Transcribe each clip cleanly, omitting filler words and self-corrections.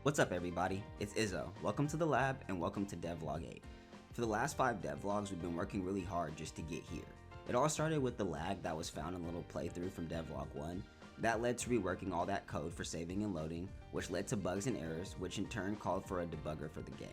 What's up everybody, it's Izzo. Welcome to the lab and welcome to Devlog 8. For the last 5 devlogs we've been working really hard just to get here. It all started with the lag that was found in a little playthrough from Devlog 1. That led to reworking all that code for saving and loading, which led to bugs and errors, which in turn called for a debugger for the game.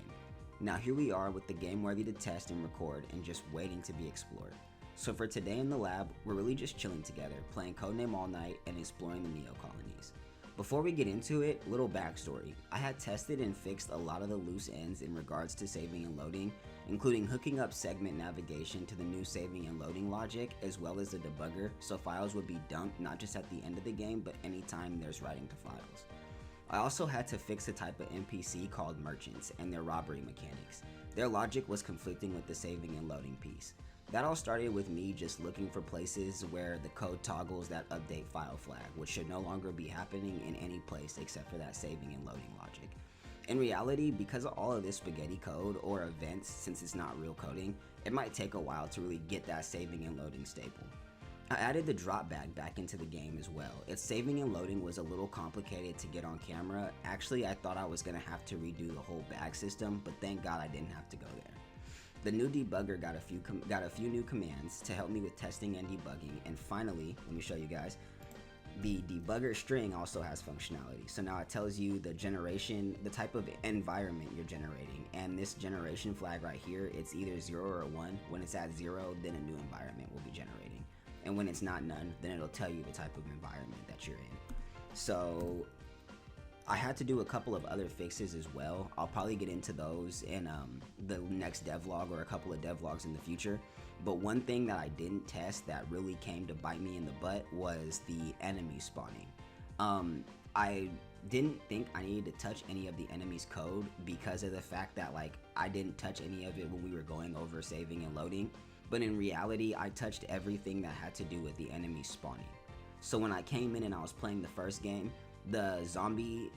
Now here we are with the game ready to test and record and just waiting to be explored. So for today in the lab, we're really just chilling together, playing CodeName Allnight and exploring the Neo-Colonies. Before we get into it, little backstory. I had tested and fixed a lot of the loose ends in regards to saving and loading, including hooking up segment navigation to the new saving and loading logic, as well as the debugger, so files would be dumped not just at the end of the game, but anytime there's writing to files. I also had to fix a type of NPC called merchants and their robbery mechanics. Their logic was conflicting with the saving and loading piece. That all started with me just looking for places where the code toggles that update file flag, which should no longer be happening in any place except for that saving and loading logic. In reality, because of all of this spaghetti code or events, since it's not real coding, it might take a while to really get that saving and loading stable. I added the drop bag back into the game as well. Its saving and loading was a little complicated to get on camera. Actually, I thought I was going to have to redo the whole bag system, but thank God I didn't have to go there. The new debugger got a few new commands to help me with testing and debugging, and finally, let me show you guys, the debugger string also has functionality. So now it tells you the generation, the type of environment you're generating, and this generation flag right here, it's either 0 or 1. When it's at 0, then a new environment will be generating, and when it's not none, then it'll tell you the type of environment that you're in. So I had to do a couple of other fixes as well. I'll probably get into those in the next devlog or a couple of devlogs in the future. But one thing that I didn't test that really came to bite me in the butt was the enemy spawning. I didn't think I needed to touch any of the enemy's code because of the fact that I didn't touch any of it when we were going over saving and loading. But in reality, I touched everything that had to do with the enemy spawning. So when I came in and I was playing the first game, the zombie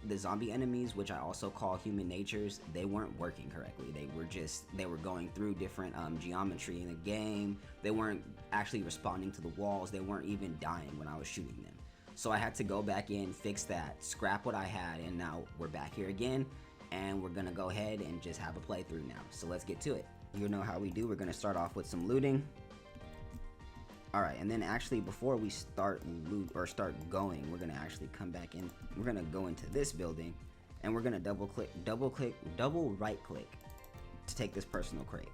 enemies, which I also call human natures, they weren't working correctly. They were going through different geometry in the game. They weren't actually responding to the walls. They weren't even dying when I was shooting them. So I had to go back in, fix that, scrap what I had, and now we're back here again, and we're gonna go ahead and just have a playthrough now. So let's get to it. You know how we do. We're gonna start off with some looting. Alright, and then actually before we start going, we're gonna actually come back in. We're gonna go into this building and we're gonna double right click to take this personal crate.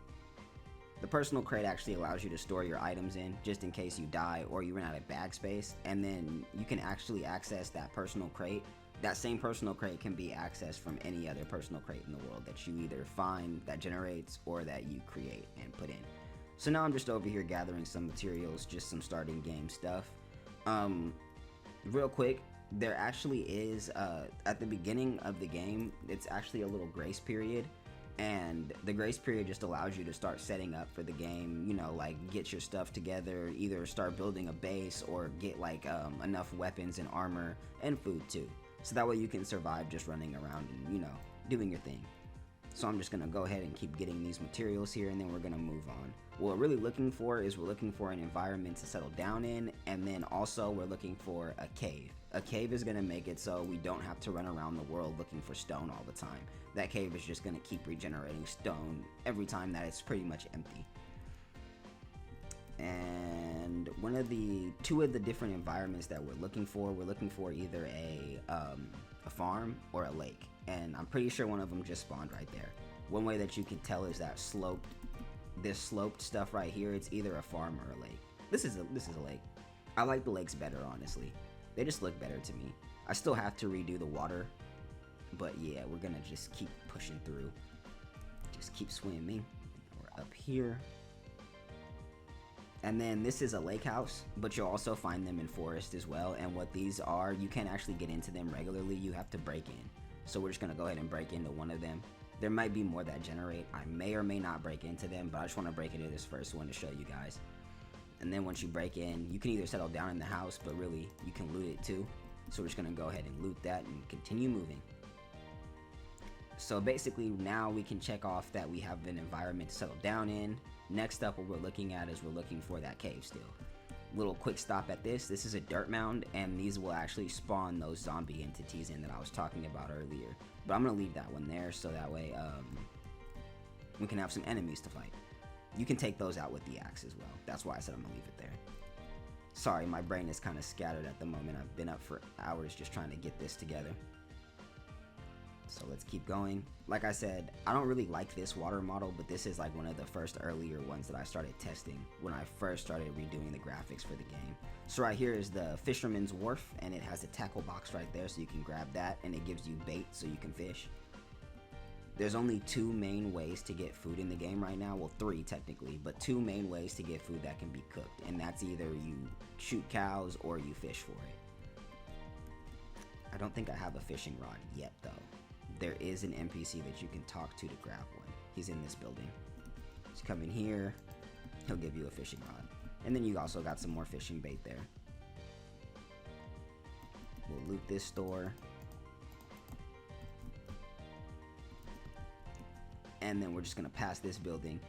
The personal crate actually allows you to store your items in just in case you die or you run out of bag space, and then you can actually access that personal crate. That same personal crate can be accessed from any other personal crate in the world that you either find that generates or that you create and put in. So now I'm just over here gathering some materials, just some starting game stuff. Real quick, there actually is, at the beginning of the game, it's actually a little grace period. And the grace period just allows you to start setting up for the game, you know, like get your stuff together, either start building a base or get enough weapons and armor and food too. So that way you can survive just running around and, you know, doing your thing. So I'm just going to go ahead and keep getting these materials here, and then we're going to move on. What we're really looking for is we're looking for an environment to settle down in, and then also we're looking for a cave. A cave is going to make it so we don't have to run around the world looking for stone all the time. That cave is just going to keep regenerating stone every time that it's pretty much empty. And two of the different environments that we're looking for either a farm or a lake. And I'm pretty sure one of them just spawned right there. One way that you can tell is that this sloped stuff right here, it's either a farm or a lake. This is a lake. I like the lakes better, honestly. They just look better to me. I still have to redo the water, but yeah, we're gonna just keep pushing through. Just keep swimming. We're up here. And then this is a lake house, but you'll also find them in forest as well. And what these are, you can't actually get into them regularly. You have to break in. So we're just going to go ahead and break into one of them. There might be more that generate. I may or may not break into them, but I just want to break into this first one to show you guys. And then once you break in, you can either settle down in the house, but really you can loot it too. So we're just going to go ahead and loot that and continue moving. So basically now we can check off that we have an environment to settle down in. Next up, what we're looking at is we're looking for that cave still. Little quick stop at this. This is a dirt mound, and these will actually spawn those zombie entities in that I was talking about earlier. But I'm gonna leave that one there so that way we can have some enemies to fight. You can take those out with the axe as well. That's why I said I'm gonna leave it there. Sorry, my brain is kind of scattered at the moment. I've been up for hours just trying to get this together. So let's keep going. Like I said, I don't really like this water model, but this is like one of the first earlier ones that I started testing when I first started redoing the graphics for the game. So right here is the Fisherman's Wharf, and it has a tackle box right there, so you can grab that, and it gives you bait so you can fish. There's only 2 main ways to get food in the game right now. Well, 3 technically, but 2 main ways to get food that can be cooked, and that's either you shoot cows or you fish for it. I don't think I have a fishing rod yet though. There is an NPC that you can talk to grab one. He's in this building. Just come in here, he'll give you a fishing rod. And then you also got some more fishing bait there. We'll loot this store. And then we're just gonna pass this building.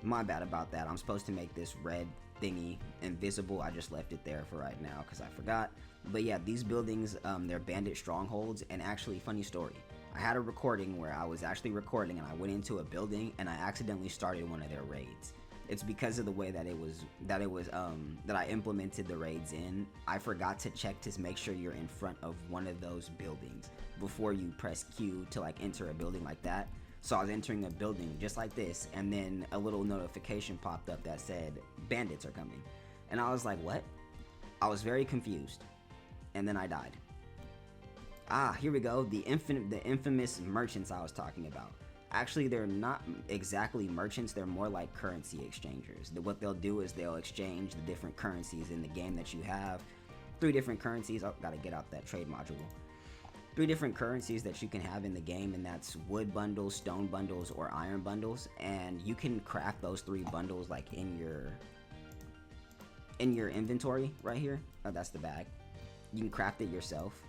My bad about that. I'm supposed to make this red thingy invisible. I just left it there for right now because I forgot. But yeah, these buildings, they're bandit strongholds. And actually, funny story, I had a recording where I was actually recording and I went into a building and I accidentally started one of their raids. It's because of the way that that I implemented the raids in. I forgot to check to make sure you're in front of one of those buildings before you press Q to like enter a building like that. So I was entering a building just like this, and then a little notification popped up that said bandits are coming, and I was like, what? I was very confused, and then I died. Ah, here we go. The infamous merchants I was talking about. Actually, they're not exactly merchants. They're more like currency exchangers. What they'll do is they'll exchange the different currencies in the game that you have. 3 different currencies. Oh, gotta get out that trade module. 3 different currencies that you can have in the game, and that's wood bundles, stone bundles, or iron bundles. And you can craft those 3 bundles like in your inventory right here. Oh, that's the bag. You can craft it yourself,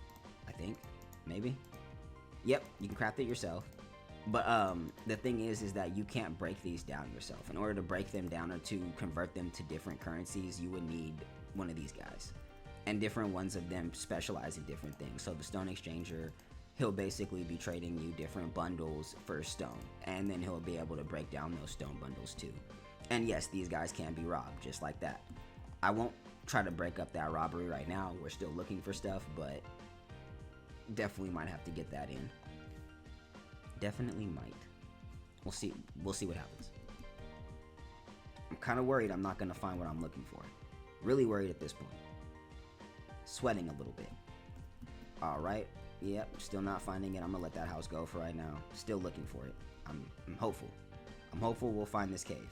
I think. Maybe. Yep, you can craft it yourself. But the thing is that you can't break these down yourself. In order to break them down or to convert them to different currencies, you would need one of these guys. And different ones of them specialize in different things. So the stone exchanger, he'll basically be trading you different bundles for stone. And then he'll be able to break down those stone bundles too. And yes, these guys can be robbed just like that. I won't try to break up that robbery right now. We're still looking for stuff, but definitely might have to get that in. Definitely might. We'll see what happens. I'm kind of worried I'm not going to find what I'm looking for. Really worried at this point. Sweating a little bit. Alright. Yep, still not finding it. I'm gonna let that house go for right now. Still looking for it. I'm hopeful. I'm hopeful we'll find this cave.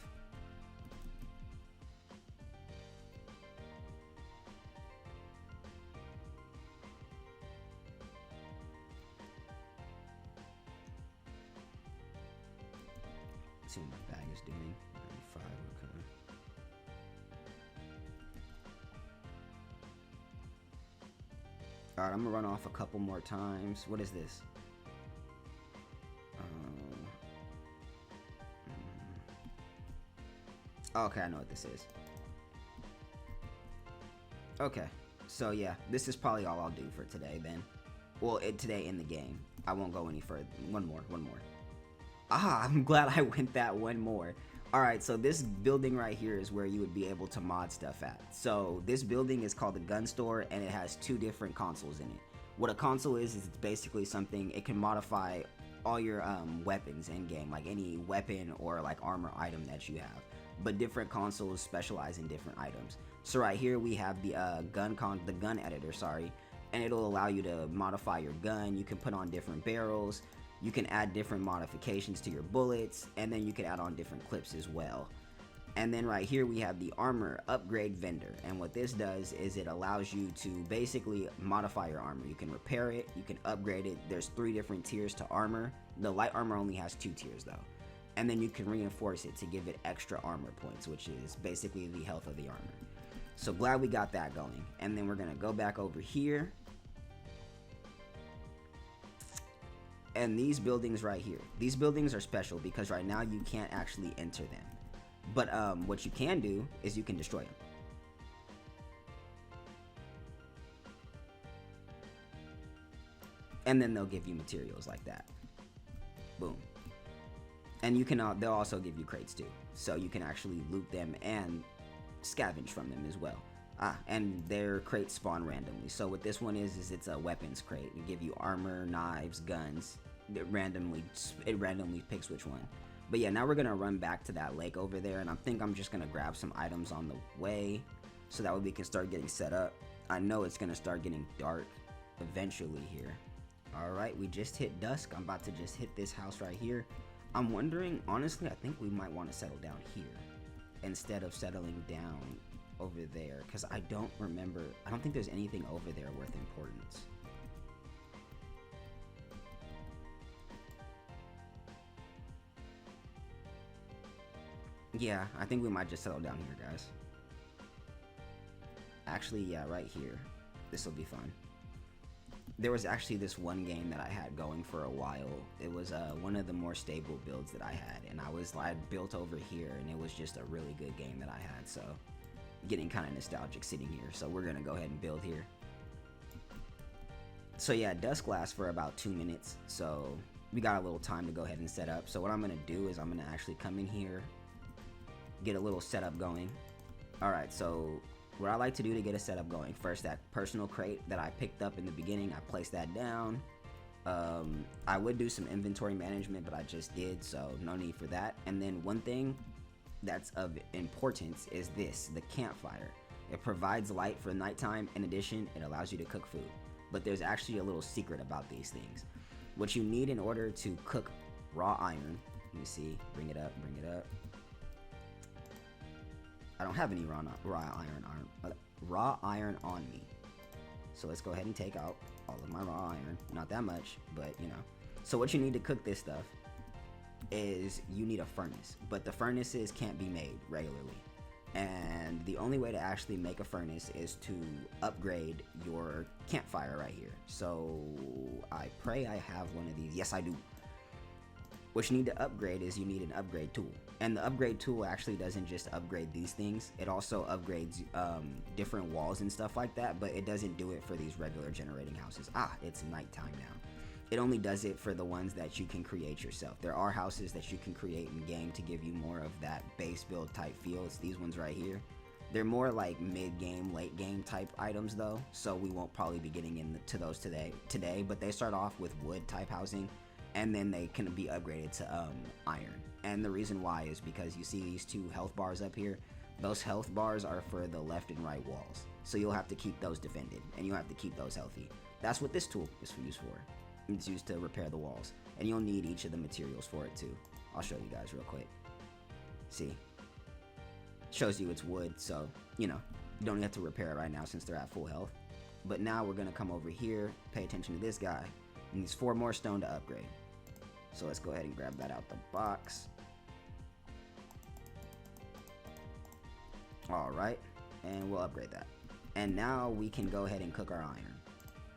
Let's see what my bag is doing. 95, okay. Alright, I'm gonna run off a couple more times. What is this? Okay, I know what this is. Okay, so yeah, this is probably all I'll do for today then. Well, today in the game. I won't go any further. One more. Ah, I'm glad I went that one more. Alright, so this building right here is where you would be able to mod stuff at. So this building is called the gun store, and it has 2 different consoles in it. What a console is it's basically something, it can modify all your weapons in game, like any weapon or like armor item that you have. But different consoles specialize in different items. So right here we have the gun editor, sorry, and it'll allow you to modify your gun. You can put on different barrels. You can add different modifications to your bullets, and then you can add on different clips as well. And then right here we have the armor upgrade vendor, and what this does is it allows you to basically modify your armor. You can repair it, you can upgrade it. There's 3 different tiers to armor. The light armor only has 2 tiers though. And then you can reinforce it to give it extra armor points, which is basically the health of the armor. So glad we got that going. And then we're gonna go back over here. And these buildings right here, these buildings are special because right now you can't actually enter them. But what you can do is you can destroy them. and then they'll give you materials like that. Boom. And you can they'll also give you crates too, so you can actually loot them and scavenge from them as well. And their crates spawn randomly. So what this one is it's a weapons crate. It give you armor, knives, guns. It randomly picks which one. But yeah, now we're gonna run back to that lake over there, and I think I'm just gonna grab some items on the way, so that way we can start getting set up. I know it's gonna start getting dark eventually here. All right, we just hit dusk. I'm about to just hit this house right here. I'm wondering, honestly, I think we might want to settle down here instead of settling down over there, because I don't think there's anything over there worth importance. Yeah, I think we might just settle down here, guys. Actually, yeah, right here. This will be fun. There was actually this one game that I had going for a while. It was one of the more stable builds that I had, and I built over here, and it was just a really good game that I had. So getting kind of nostalgic sitting here. So we're gonna go ahead and build here. So yeah, dusk lasts for about 2 minutes, so we got a little time to go ahead and set up. So what I'm gonna do is I'm gonna actually come in here, get a little setup going. All right, so what I like to do to get a setup going, first, that personal crate that I picked up in the beginning, I placed that down. I would do some inventory management, but I just did, so no need for that. And then one thing that's of importance is this, the campfire. It provides light for nighttime. In addition, it allows you to cook food. But there's actually a little secret about these things. What you need in order to cook raw iron, let me see, bring it up. I don't have any raw iron on me. So let's go ahead and take out all of my raw iron. Not that much, but you know. So what you need to cook this stuff is you need a furnace, but the furnaces can't be made regularly. And the only way to actually make a furnace is to upgrade your campfire right here. So I pray I have one of these. Yes, I do. What you need to upgrade is you need an upgrade tool. And the upgrade tool actually doesn't just upgrade these things. It also upgrades different walls and stuff like that, but it doesn't do it for these regular generating houses. It's nighttime now. It only does it for the ones that you can create yourself. There are houses that you can create in game to give you more of that base build type feel. It's these ones right here. They're more like mid-game, late-game type items though, so we won't probably be getting into those today, but they start off with wood type housing, and then they can be upgraded to iron. And the reason why is because you see these 2 health bars up here. Those health bars are for the left and right walls, so you'll have to keep those defended, and you'll have to keep those healthy. That's what this tool is used for. It's used to repair the walls, and you'll need each of the materials for it too. I'll show you guys real quick. See, shows you it's wood, so you know you don't have to repair it right now since they're at full health. But now we're gonna come over here, pay attention to this guy, and needs 4 more stone to upgrade. So let's go ahead and grab that out the box. All right, and we'll upgrade that. And now we can go ahead and cook our iron.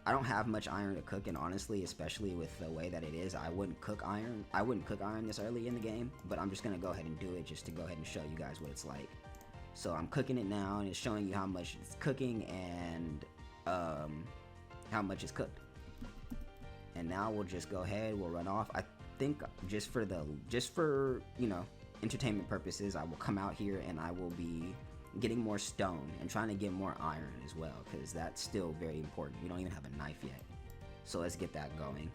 I don't have much iron to cook, and honestly, especially with the way that it is, I wouldn't cook iron this early in the game, but I'm just gonna go ahead and do it just to go ahead and show you guys what it's like. So I'm cooking it now, and it's showing you how much it's cooking and how much it's cooked. And now we'll just go ahead, we'll run off. I think just for you know, entertainment purposes, I will come out here and I will be getting more stone and trying to get more iron as well, because that's still very important. We don't even have a knife yet, so let's get that going.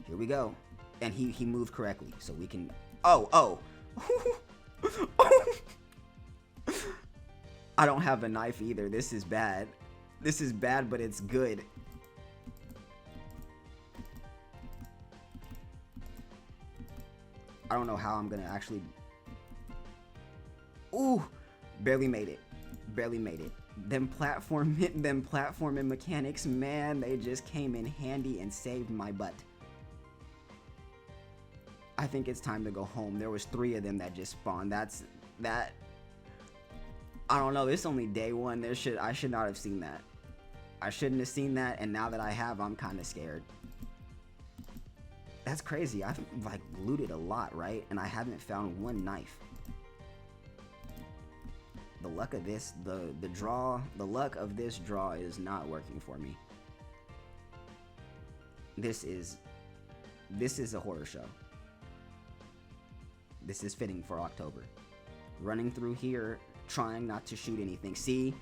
Here we go. And he moved correctly, so we can I don't have a knife either. This is bad, but it's good. I don't know how I'm gonna actually. Ooh, barely made it. Them platforming mechanics, man, they just came in handy and saved my butt. I think it's time to go home. There was 3 of them that just spawned. That. I don't know. This is only day 1. I should not have seen that. I shouldn't have seen that, and now that I have, I'm kind of scared. That's crazy. I've like looted a lot, right? And I haven't found 1 knife. The luck of this, the luck of this draw is not working for me. This is a horror show. This is fitting for October. Running through here, trying not to shoot anything. See?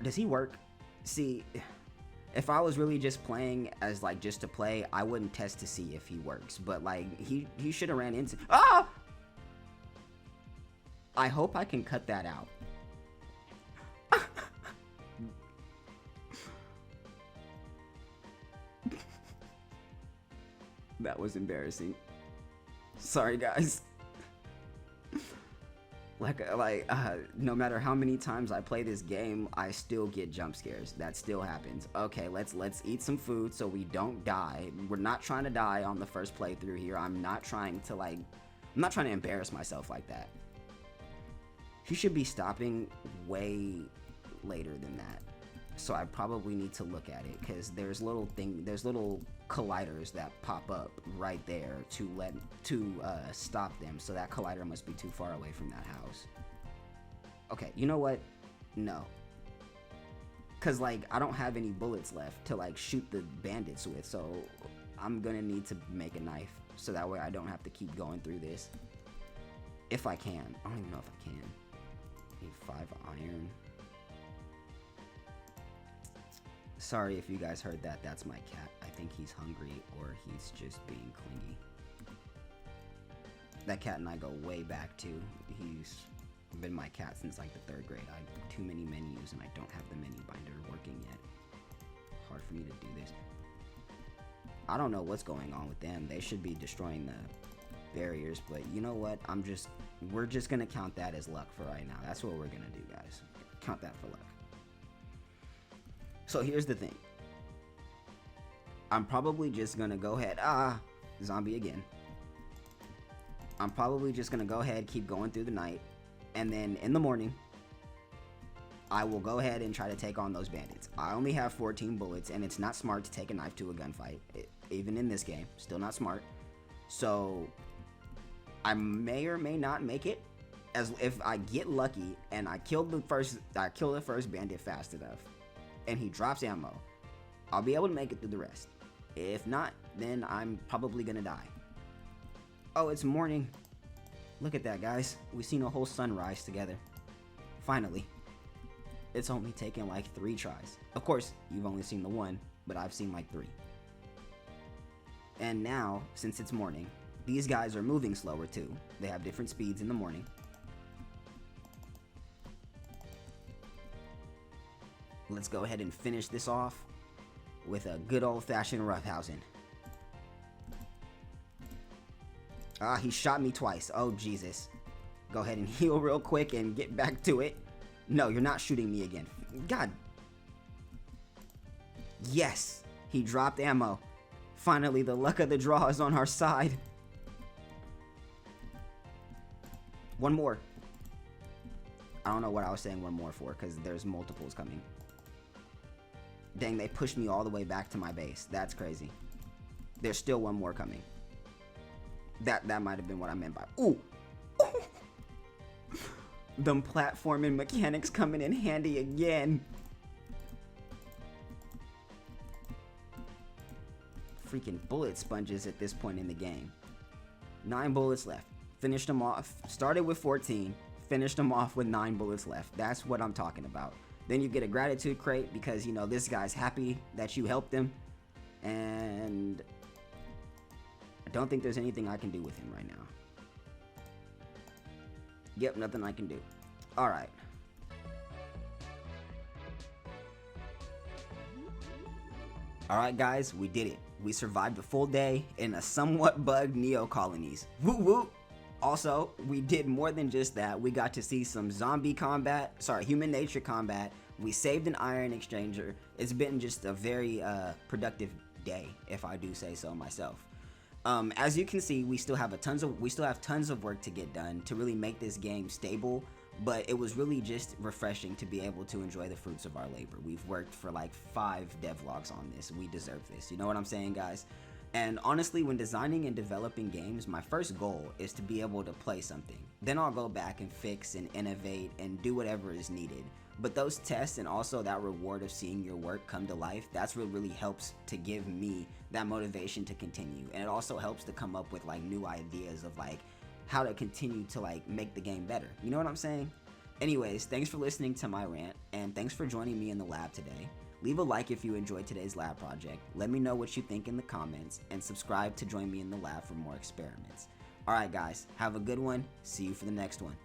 Does he work? See, if I was really just playing as like just to play, I wouldn't test to see if he works. But like he should have ran into. Ah! I hope I can cut that out. That was embarrassing. Sorry, guys. No matter how many times I play this game, I still get jump scares. That still happens. Okay, let's eat some food so we don't die. We're not trying to die on the first playthrough here. I'm not trying to embarrass myself like that. He should be stopping way later than that. So I probably need to look at it because there's little colliders that pop up right there to stop them. So that collider must be too far away from that house. Okay, you know what? No. Cause like I don't have any bullets left to like shoot the bandits with, so I'm gonna need to make a knife so that way I don't have to keep going through this. If I can. I don't even know if I can. Need 5 iron. Sorry if you guys heard that. That's my cat. I think he's hungry or he's just being clingy. That cat and I go way back too. He's been my cat since like the 3rd grade. I have too many menus and I don't have the menu binder working yet. Hard for me to do this. I don't know what's going on with them. They should be destroying the barriers, but you know what? We're just gonna count that as luck for right now. That's what we're gonna do, guys. Count that for luck. So here's the thing. I'm probably just gonna go ahead. Zombie again. I'm probably just gonna go ahead, keep going through the night, and then in the morning, I will go ahead and try to take on those bandits. I only have 14 bullets, and it's not smart to take a knife to a gunfight. Even in this game, still not smart. So I may or may not make it. As if I get lucky and I kill the first bandit fast enough, and he drops ammo, I'll be able to make it through the rest. If not, then I'm probably gonna die. Oh, it's morning. Look at that, guys. We've seen a whole sunrise together. Finally. It's only taken like 3 tries. Of course, you've only seen the 1, but I've seen like 3. And now, since it's morning, these guys are moving slower too. They have different speeds in the morning. Let's go ahead and finish this off with a good old-fashioned roughhousing. He shot me twice. Oh, Jesus. Go ahead and heal real quick and get back to it. No, you're not shooting me again. God. Yes, he dropped ammo. Finally, the luck of the draw is on our side. One more. I don't know what I was saying one more for, because there's multiples coming. Dang, they pushed me all the way back to my base. That's crazy. There's still one more coming. That might have been what I meant by... Ooh! Them platforming mechanics coming in handy again. Freaking bullet sponges at this point in the game. 9 bullets left. Finished them off. Started with 14. Finished them off with 9 bullets left. That's what I'm talking about. Then you get a gratitude crate because, you know, this guy's happy that you helped him. And I don't think there's anything I can do with him right now. Yep, nothing I can do. Alright. Alright guys, we did it. We survived a full day in a somewhat bugged Neo-Colonies. Woo woo! Also, we did more than just that. We got to see some human nature combat. We saved an iron exchanger. It's been just a very productive day, if I do say so myself. As you can see, we still have tons of work to get done to really make this game stable. But it was really just refreshing to be able to enjoy the fruits of our labor. We've worked for like 5 devlogs on this. We deserve this. You know what I'm saying, guys? And honestly, when designing and developing games, my first goal is to be able to play something. Then I'll go back and fix and innovate and do whatever is needed. But those tests and also that reward of seeing your work come to life, that's what really helps to give me that motivation to continue. And it also helps to come up with like new ideas of like how to continue to like make the game better. You know what I'm saying? Anyways, thanks for listening to my rant, and thanks for joining me in the lab today. Leave a like if you enjoyed today's lab project, let me know what you think in the comments, and subscribe to join me in the lab for more experiments. Alright guys, have a good one, see you for the next one.